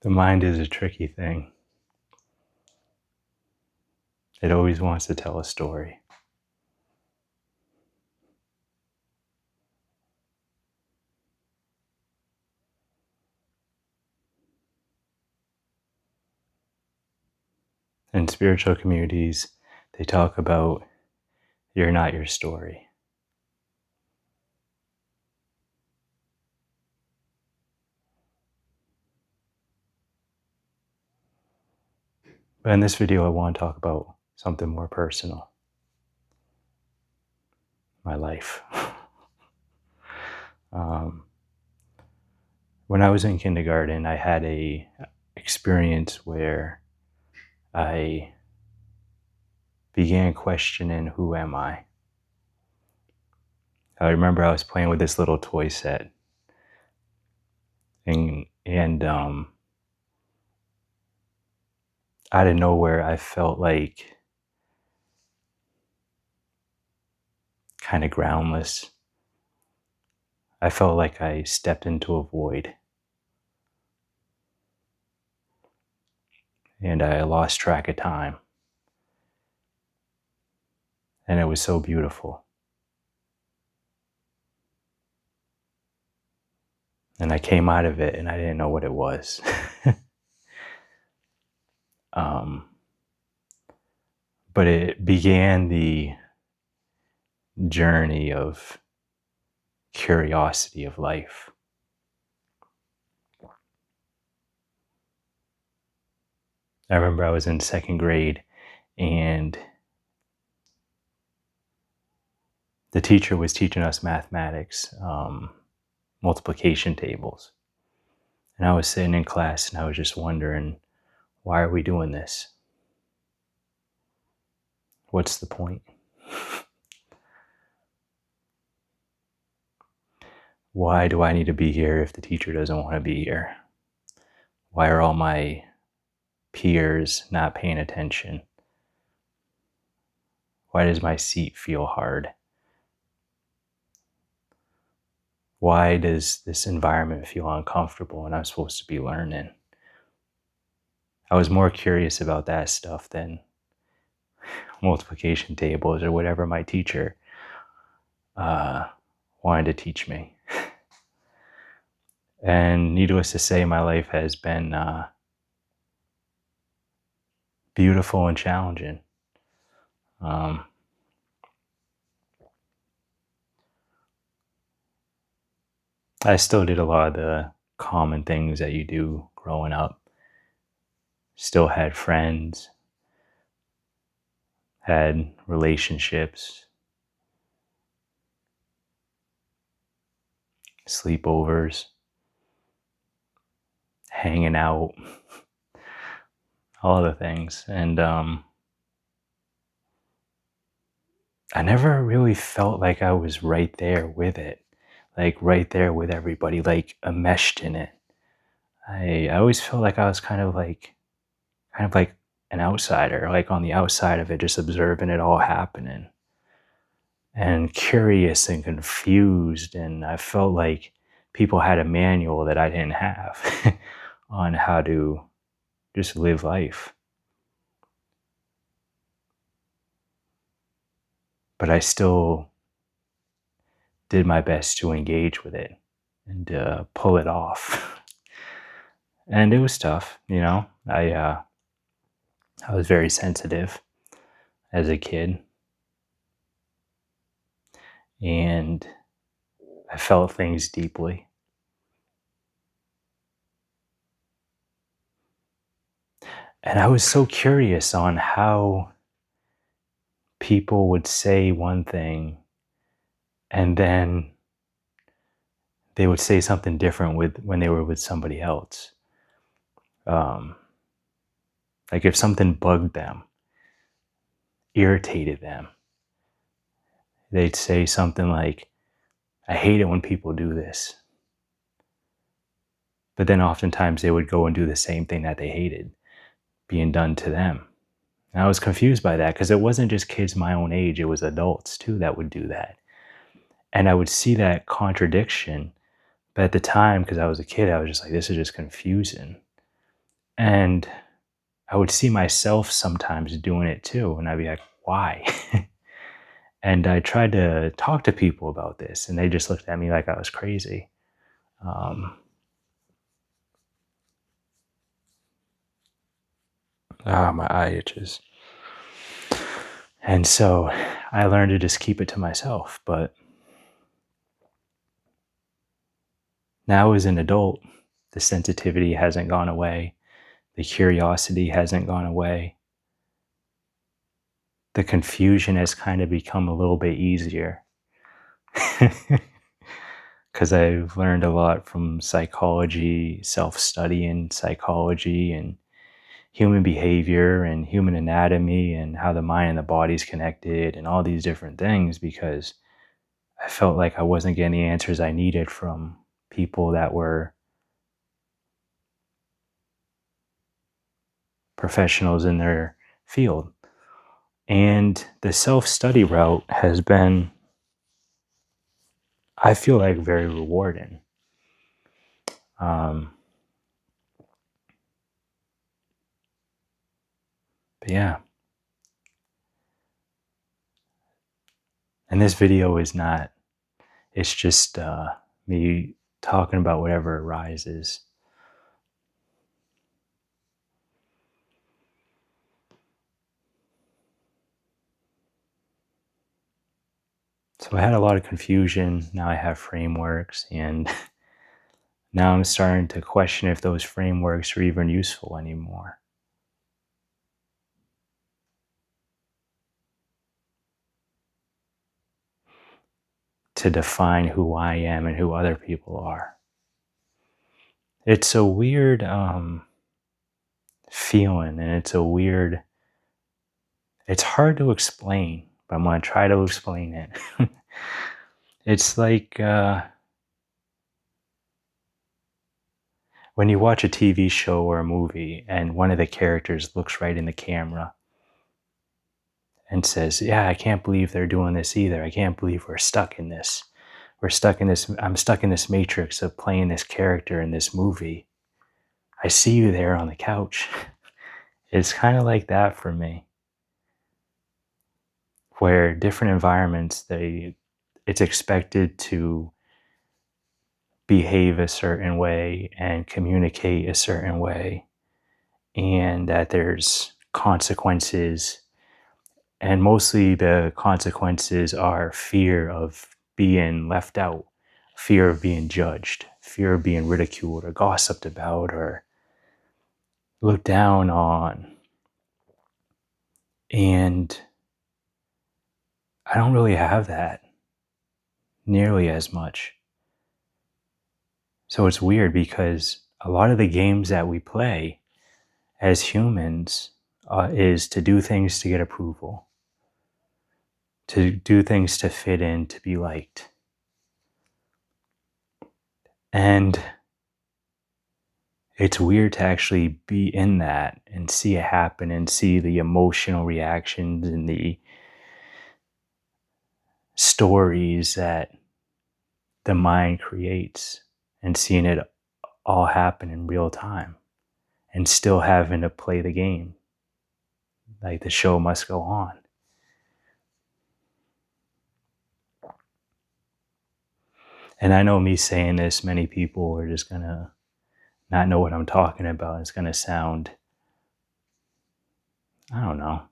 The mind is a tricky thing. It always wants to tell a story. In spiritual communities, they talk about you're not your story. But in this video, I want to talk about something more personal. My life. When I was in kindergarten, I had a experience where I began questioning, who am I? I remember I was playing with this little toy set, and out of nowhere, I felt like kind of groundless. I felt like I stepped into a void, and I lost track of time. And it was so beautiful. And I came out of it and I didn't know what it was. But it began the journey of curiosity of life. I remember I was in second grade and the teacher was teaching us mathematics, multiplication tables. And I was sitting in class and I was just wondering, why are we doing this? What's the point? Why do I need to be here if the teacher doesn't want to be here? Why are all my peers not paying attention? Why does my seat feel hard? Why does this environment feel uncomfortable and I'm supposed to be learning? I was more curious about that stuff than multiplication tables or whatever my teacher wanted to teach me. And needless to say, my life has been beautiful and challenging. I still did a lot of the common things that you do growing up. Still had friends, had relationships, sleepovers, hanging out, all the things. And I never really felt like I was right there with it, like right there with everybody, like enmeshed in it. I always felt like I was kind of like an outsider, like on the outside of it, just observing it all happening, and curious and confused. And I felt like people had a manual that I didn't have on how to just live life. But I still did my best to engage with it and pull it off. And it was tough, you know. I was very sensitive as a kid, and I felt things deeply. And I was so curious on how people would say one thing and then they would say something different when they were with somebody else. Like if something bugged them, irritated them, they'd say something like, I hate it when people do this. But then oftentimes they would go and do the same thing that they hated being done to them. And I was confused by that because it wasn't just kids my own age, it was adults too that would do that. And I would see that contradiction. But at the time, because I was a kid, I was just like, this is just confusing. And I would see myself sometimes doing it too. And I'd be like, why? And I tried to talk to people about this, and they just looked at me like I was crazy. Um, my eye itches. And so I learned to just keep it to myself. But now, as an adult, the sensitivity hasn't gone away, the curiosity hasn't gone away. The confusion has kind of become a little bit easier. Because I've learned a lot from psychology, self studying psychology and human behavior and human anatomy and how the mind and the body's connected and all these different things, because I felt like I wasn't getting the answers I needed from people that were professionals in their field. And the self study route has been, I feel like, very rewarding. But yeah. And this video is not, it's just me talking about whatever arises. So I had a lot of confusion. Now I have frameworks, and now I'm starting to question if those frameworks are even useful anymore. To define who I am and who other people are. It's a weird feeling, and it's hard to explain, but I'm going to try to explain it. It's like when you watch a TV show or a movie and one of the characters looks right in the camera and says, yeah, I can't believe they're doing this either. I can't believe we're stuck in this. I'm stuck in this matrix of playing this character in this movie. I see you there on the couch. It's kind of like that for me, where different environments, it's expected to behave a certain way and communicate a certain way, and that there's consequences. And mostly the consequences are fear of being left out, fear of being judged, fear of being ridiculed or gossiped about or looked down on. And I don't really have that nearly as much. So it's weird, because a lot of the games that we play as humans is to do things to get approval, to do things to fit in, to be liked. And it's weird to actually be in that and see it happen and see the emotional reactions and the stories that the mind creates, and seeing it all happen in real time and still having to play the game. Like, the show must go on. And I know me saying this, many people are just going to not know what I'm talking about. It's going to sound, I don't know,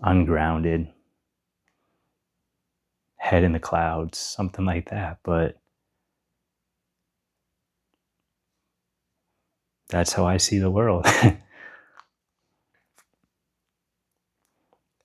ungrounded, head in the clouds, something like that. But that's how I see the world.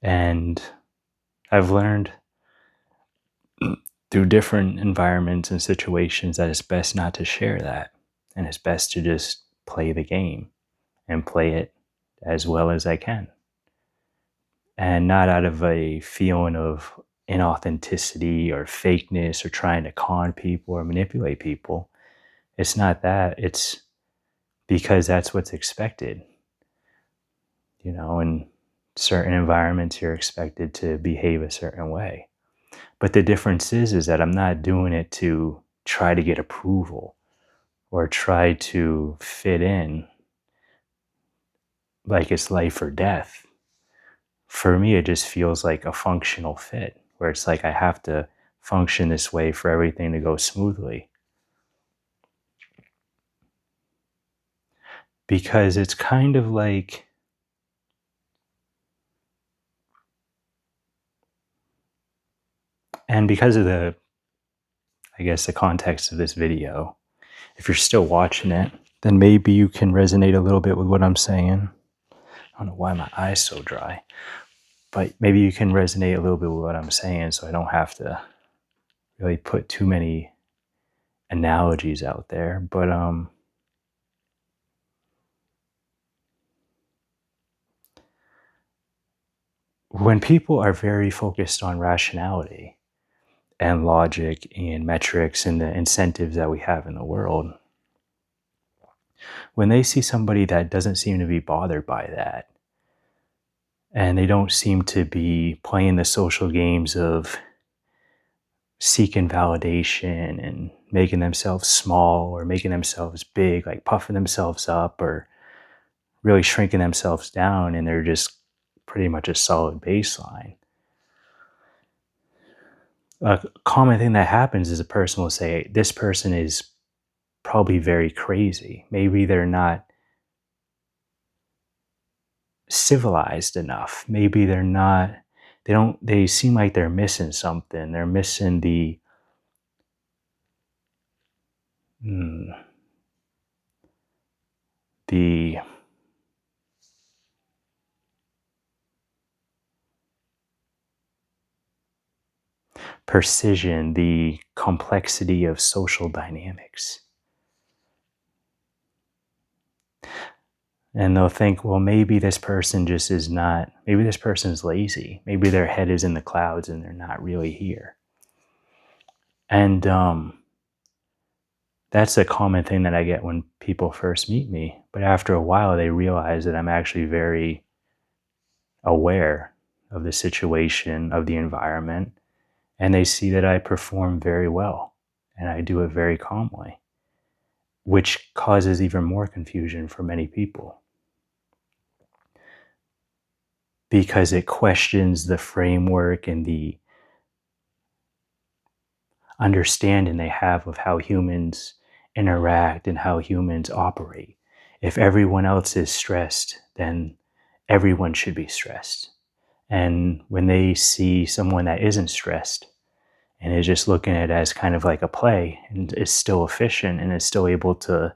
And I've learned through different environments and situations that it's best not to share that. And it's best to just play the game and play it as well as I can. And not out of a feeling of inauthenticity or fakeness or trying to con people or manipulate people. It's not that. It's because that's what's expected. You know, in certain environments, you're expected to behave a certain way. But the difference is that I'm not doing it to try to get approval or try to fit in. like it's life or death. For me, it just feels like a functional fit where it's like I have to function this way for everything to go smoothly. Because it's kind of like, and because of the, I guess, the context of this video, if you're still watching it, then maybe you can resonate a little bit with what I'm saying. I don't know why my eye's so dry, but maybe you can resonate a little bit with what I'm saying so I don't have to really put too many analogies out there. But when people are very focused on rationality and logic and metrics and the incentives that we have in the world, when they see somebody that doesn't seem to be bothered by that, and they don't seem to be playing the social games of seeking validation and making themselves small or making themselves big, like puffing themselves up or really shrinking themselves down, and they're just pretty much a solid baseline. A common thing that happens is a person will say, this person is probably very crazy. Maybe they're not civilized enough. Maybe they're not, they seem like they're missing something. They're missing the precision, the complexity of social dynamics. And they'll think, well, maybe this person just is not, maybe this person's lazy. Maybe their head is in the clouds and they're not really here. And that's a common thing that I get when people first meet me. But after a while, they realize that I'm actually very aware of the situation, of the environment, and they see that I perform very well and I do it very calmly, which causes even more confusion for many people because it questions the framework and the understanding they have of how humans interact and how humans operate. If everyone else is stressed, then everyone should be stressed. And when they see someone that isn't stressed and is just looking at it as kind of like a play and is still efficient and is still able to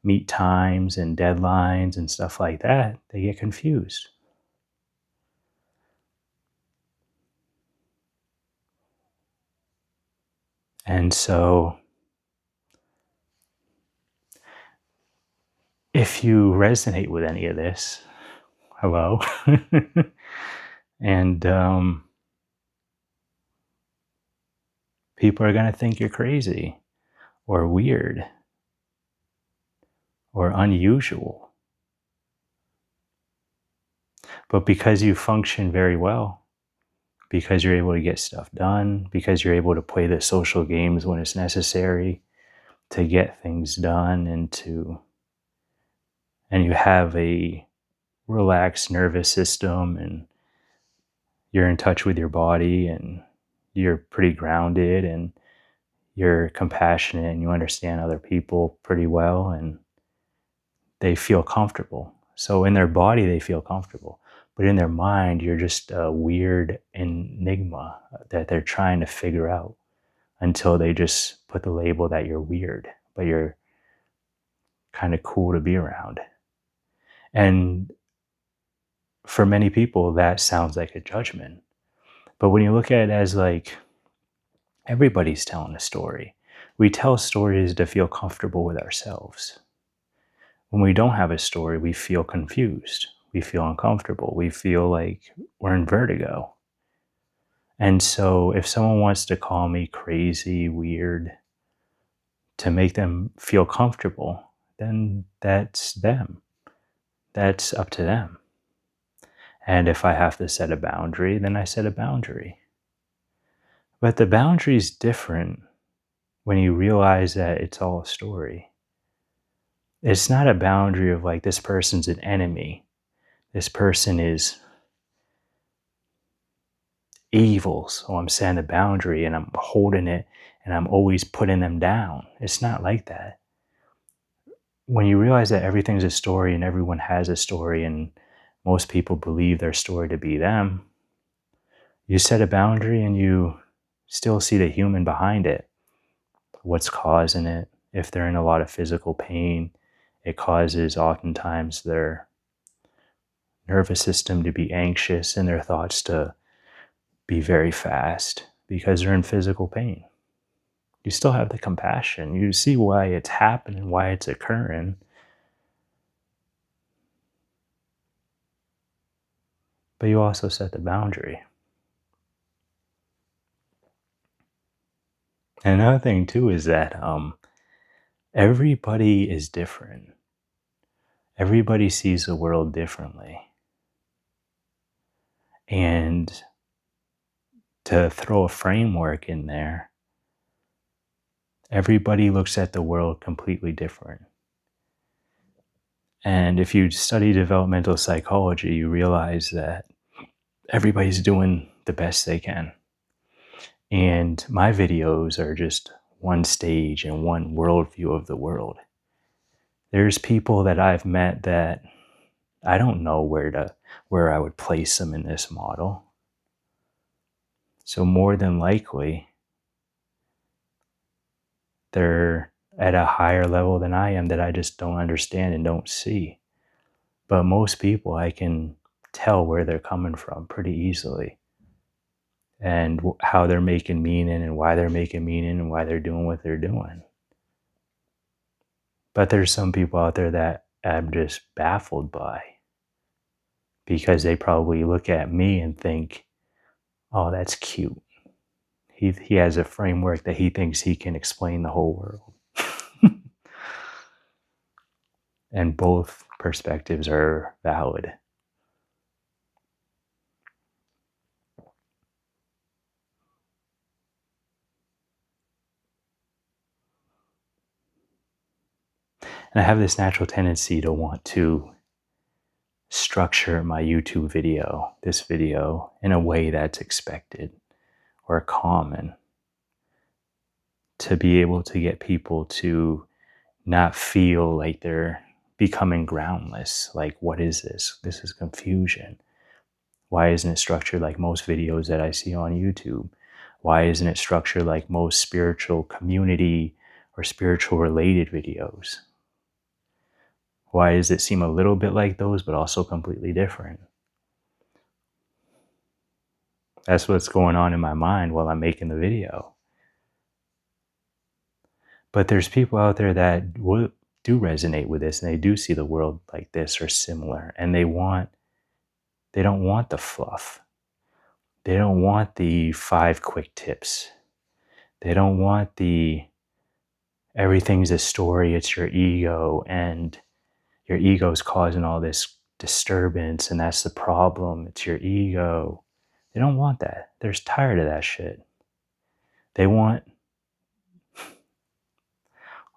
meet times and deadlines and stuff like that, they get confused. And so if you resonate with any of this, hello. And people are going to think you're crazy or weird or unusual. But because you function very well, because you're able to get stuff done, because you're able to play the social games when it's necessary to get things done and you have a relaxed nervous system and you're in touch with your body and you're pretty grounded and you're compassionate and you understand other people pretty well and they feel comfortable. So in their body, they feel comfortable. But in their mind, you're just a weird enigma that they're trying to figure out until they just put the label that you're weird, but you're kind of cool to be around. And for many people, that sounds like a judgment. But when you look at it as like everybody's telling a story, we tell stories to feel comfortable with ourselves. When we don't have a story, we feel confused. We feel uncomfortable. We feel like we're in vertigo. And so if someone wants to call me crazy, weird, to make them feel comfortable, then that's them. That's up to them. And if I have to set a boundary, then I set a boundary. But the boundary is different when you realize that it's all a story. It's not a boundary of like this person's an enemy. this person is evil, so I'm setting a boundary and I'm holding it and I'm always putting them down. It's not like that. When you realize that everything's a story and everyone has a story and most people believe their story to be them, you set a boundary and you still see the human behind it. What's causing it? If they're in a lot of physical pain, it causes oftentimes their nervous system to be anxious and their thoughts to be very fast because they're in physical pain. You still have the compassion. You see why it's happening, why it's occurring. But you also set the boundary. And another thing too is that everybody is different. Everybody sees the world differently. And to throw a framework in there, everybody looks at the world completely different. And if you study developmental psychology, you realize that everybody's doing the best they can. And my videos are just one stage and one worldview of the world. There's people that I've met that I don't know where I would place them in this model. So more than likely, they're at a higher level than I am that I just don't understand and don't see. But most people, I can tell where they're coming from pretty easily and how they're making meaning and why they're making meaning and why they're doing what they're doing. But there's some people out there that I'm just baffled by because they probably look at me and think, oh, that's cute. He has a framework that he thinks he can explain the whole world. And both perspectives are valid. And I have this natural tendency to want to structure my YouTube video, this video, in a way that's expected or common to be able to get people to not feel like they're becoming groundless. Like, what is this? This is confusion. Why isn't it structured like most videos that I see on YouTube? Why isn't it structured like most spiritual community or spiritual related videos? Why does it seem a little bit like those, but also completely different? That's what's going on in my mind while I'm making the video. But there's people out there that do resonate with this and they do see the world like this or similar, and they don't want the fluff. They don't want the 5 quick tips. They don't want the everything's a story, it's your ego, and your ego's causing all this disturbance, and that's the problem. It's your ego. They don't want that. They're tired of that shit. They want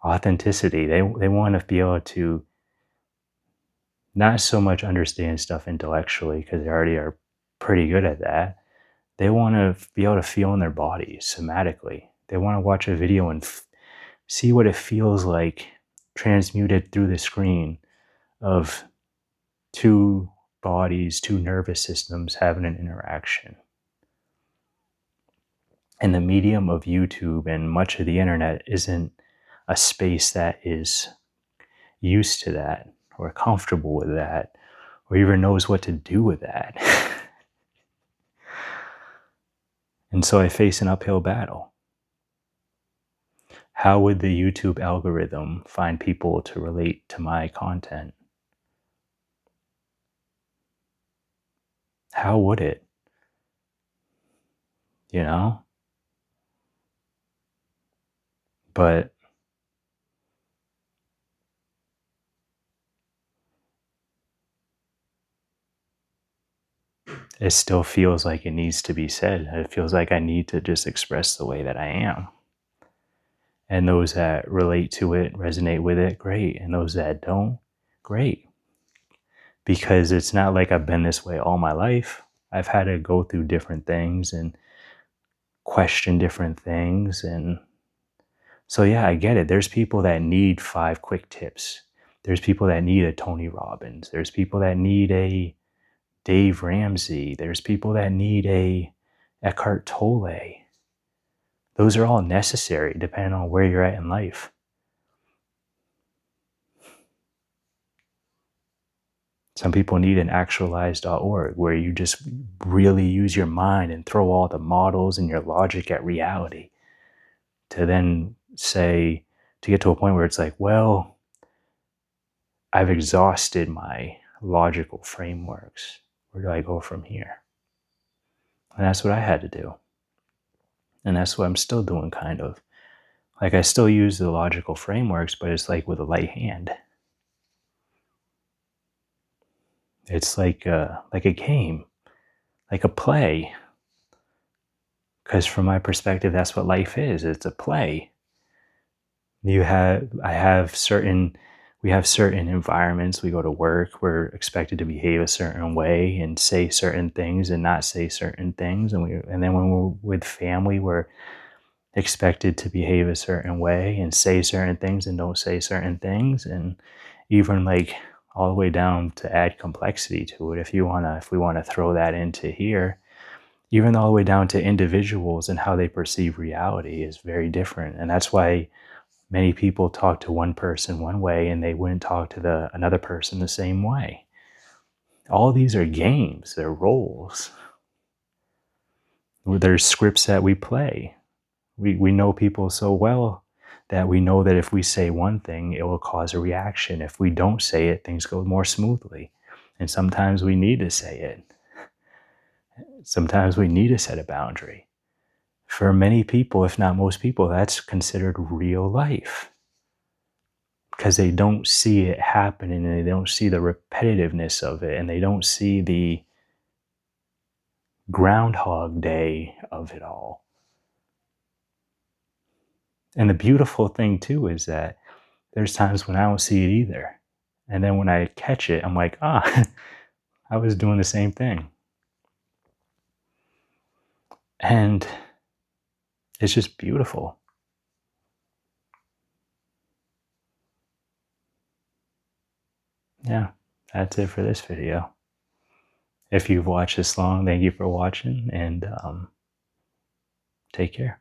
authenticity. They want to be able to not so much understand stuff intellectually because they already are pretty good at that. They want to be able to feel in their body somatically. They want to watch a video and see what it feels like transmuted through the screen of 2 bodies, 2 nervous systems having an interaction. And the medium of YouTube and much of the internet isn't a space that is used to that or comfortable with that or even knows what to do with that. And so I face an uphill battle. How would the YouTube algorithm find people to relate to my content? How would it? You know? But it still feels like it needs to be said. It feels like I need to just express the way that I am. And those that relate to it, resonate with it, great. And those that don't, great. because it's not like I've been this way all my life. I've had to go through different things and question different things. And so, yeah, I get it. There's people that need 5 quick tips. There's people that need a Tony Robbins. There's people that need a Dave Ramsey. There's people that need a Eckhart Tolle. Those are all necessary depending on where you're at in life. Some people need an actualize.org where you just really use your mind and throw all the models and your logic at reality to then say, to get to a point where it's like, well, I've exhausted my logical frameworks. Where do I go from here? And that's what I had to do. And that's what I'm still doing, kind of. Like, I still use the logical frameworks, but it's like with a light hand. It's like a game, like a play. Because from my perspective, that's what life is. It's a play. We have certain environments. We go to work, we're expected to behave a certain way and say certain things and not say certain things. And then when we're with family, we're expected to behave a certain way and say certain things and don't say certain things. And even like all the way down to add complexity to it, if we want to throw that into here, even all the way down to individuals and how they perceive reality is very different. And that's why many people talk to one person one way and they wouldn't talk to another person the same way. All these are games, they're roles. There's scripts that we play. We know people so well that we know that if we say one thing, it will cause a reaction. If we don't say it, things go more smoothly. And sometimes we need to say it. Sometimes we need to set a boundary. For many people, if not most people, that's considered real life. Because they don't see it happening and they don't see the repetitiveness of it and they don't see the Groundhog Day of it all. And the beautiful thing too is that there's times when I don't see it either. And then when I catch it, I'm like, I was doing the same thing. And it's just beautiful. Yeah, that's it for this video. If you've watched this long, thank you for watching, and take care.